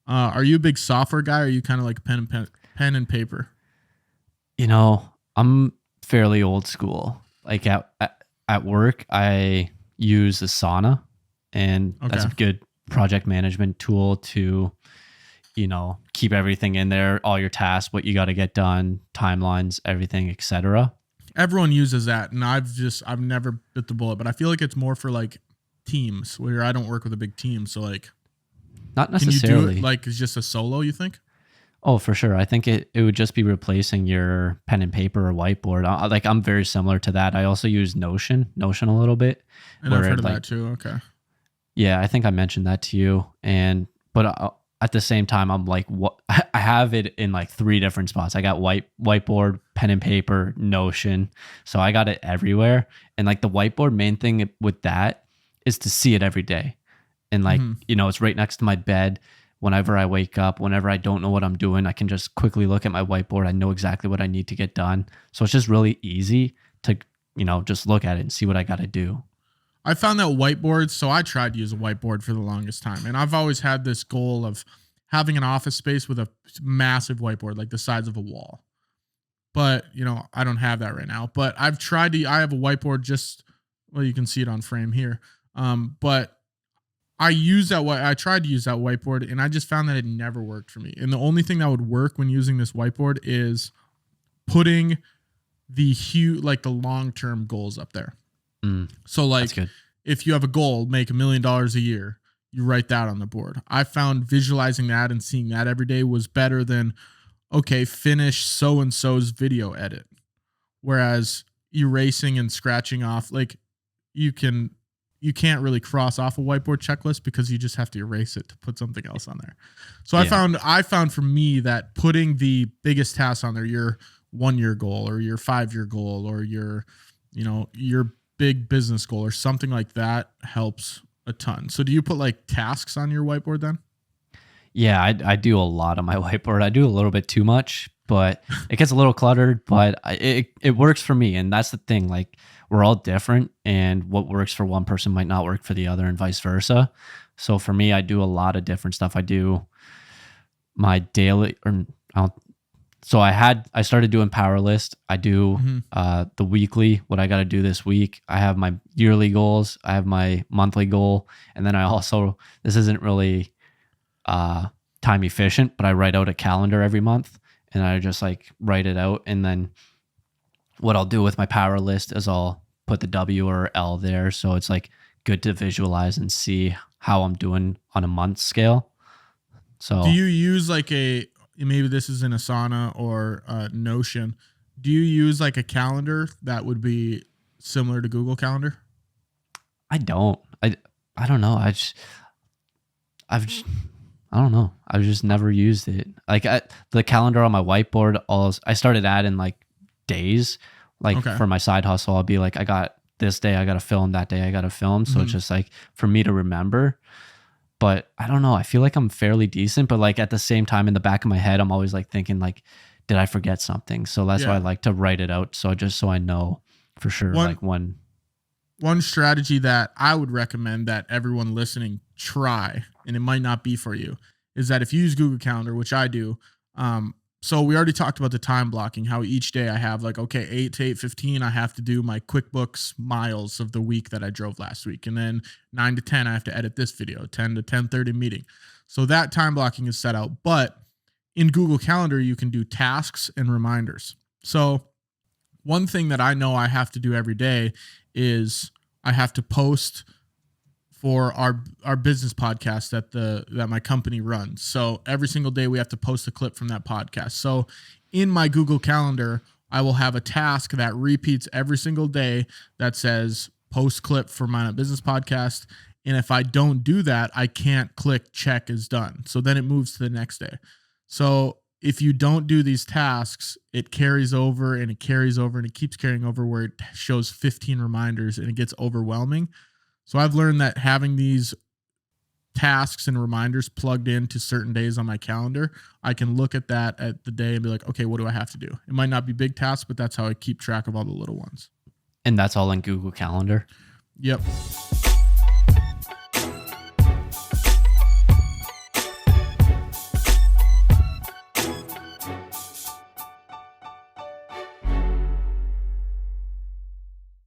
Are you a big software guy, or are you kind of like pen and paper? I'm fairly old school. Like at work, I use Asana, and that's Okay. a good project management tool to, keep everything in there, all your tasks, what you got to get done, timelines, everything, etc. Everyone uses that, and I've never bit the bullet, but I feel like it's more for like teams where I don't work with a big team. So like, Not can you do it necessarily. like it's just a solo? You think? Oh, for sure. I think it would just be replacing your pen and paper or whiteboard. Like I'm very similar to that. I also use Notion a little bit, And I've where heard of like, that too. Okay. yeah, I think I mentioned that to you. And but at the same time, I'm like, what? I have it in like three different spots. I got whiteboard, pen and paper, Notion. So I got it everywhere. And like the whiteboard, main thing with that is to see it every day. And like, Hmm. it's right next to my bed. Whenever I wake up, whenever I don't know what I'm doing, I can just quickly look at my whiteboard. I know exactly what I need to get done. So it's just really easy to, just look at it and see what I got to do. I found that whiteboards. So I tried to use a whiteboard for the longest time, and I've always had this goal of having an office space with a massive whiteboard, like the size of a wall. But I don't have that right now. But I've tried to. I have a whiteboard. Just well, you can see it on frame here. But I use that. I tried to use that whiteboard, and I just found that it never worked for me. And the only thing that would work when using this whiteboard is putting like the long term goals up there. So That's like good. if you have a goal, make $1 million a year, you write that on the board. I found visualizing that and seeing that every day was better than, okay, finish so and so's video edit. Whereas erasing and scratching off, like you can you can't really cross off a whiteboard checklist because you just have to erase it to put something else on there. So Yeah. I found for me that putting the biggest tasks on there, your 1 year goal or your 5 year goal or your big business goal or something like that helps a ton. So do you put like tasks on your whiteboard then? Yeah, I do a lot on my whiteboard. I do a little bit too much, but it gets a little cluttered, but it works for me. And that's the thing. Like we're all different, and what works for one person might not work for the other, and vice versa. So for me, I do a lot of different stuff. I do my daily, or I don't, so I started doing power list. I do Mm-hmm. the weekly, what I got to do this week. I have my yearly goals. I have my monthly goal, and then I also, this isn't really time efficient, but I write out a calendar every month, and I just like write it out. And then what I'll do with my power list is I'll put the W or L there, so it's like good to visualize and see how I'm doing on a month scale. Do So you use like maybe this is in Asana or Notion? Do you use like a calendar that would be similar to Google Calendar? I don't. I don't know. I've just, I don't know. I've just never used it. Like the calendar on my whiteboard, I started adding like days. Like Okay. for my side hustle, I'll be like, I got this day, I got to film. That day, I got to film. So it's Mhm. just like for me to remember. But I don't know. I feel like I'm fairly decent, but like at the same time, in the back of my head, I'm always like thinking like, did I forget something? So that's why I Yeah. like to write it out. So just so I know for sure, One like when. one strategy that I would recommend that everyone listening try, and it might not be for you, is that if you use Google Calendar, which I do, so we already talked about the time blocking, how each day I have like, okay, 8 to 8:15, I have to do my QuickBooks miles of the week that I drove last week. And then 9 to 10, I have to edit this video, 10 to 10:30 meeting. So that time blocking is set out. But in Google Calendar, you can do tasks and reminders. So one thing that I know I have to do every day is I have to post for our business podcast that my company runs. So every single day we have to post a clip from that podcast. So in my Google Calendar, I will have a task that repeats every single day that says post clip for my business podcast. And if I don't do that, I can't click check is done. So then it moves to the next day. So if you don't do these tasks, it carries over and it carries over and it keeps carrying over where it shows 15 reminders and it gets overwhelming. So I've learned that having these tasks and reminders plugged into certain days on my calendar, I can look at that at the day and be like, okay, what do I have to do? It might not be big tasks, but that's how I keep track of all the little ones. And that's all in Google Calendar. Yep.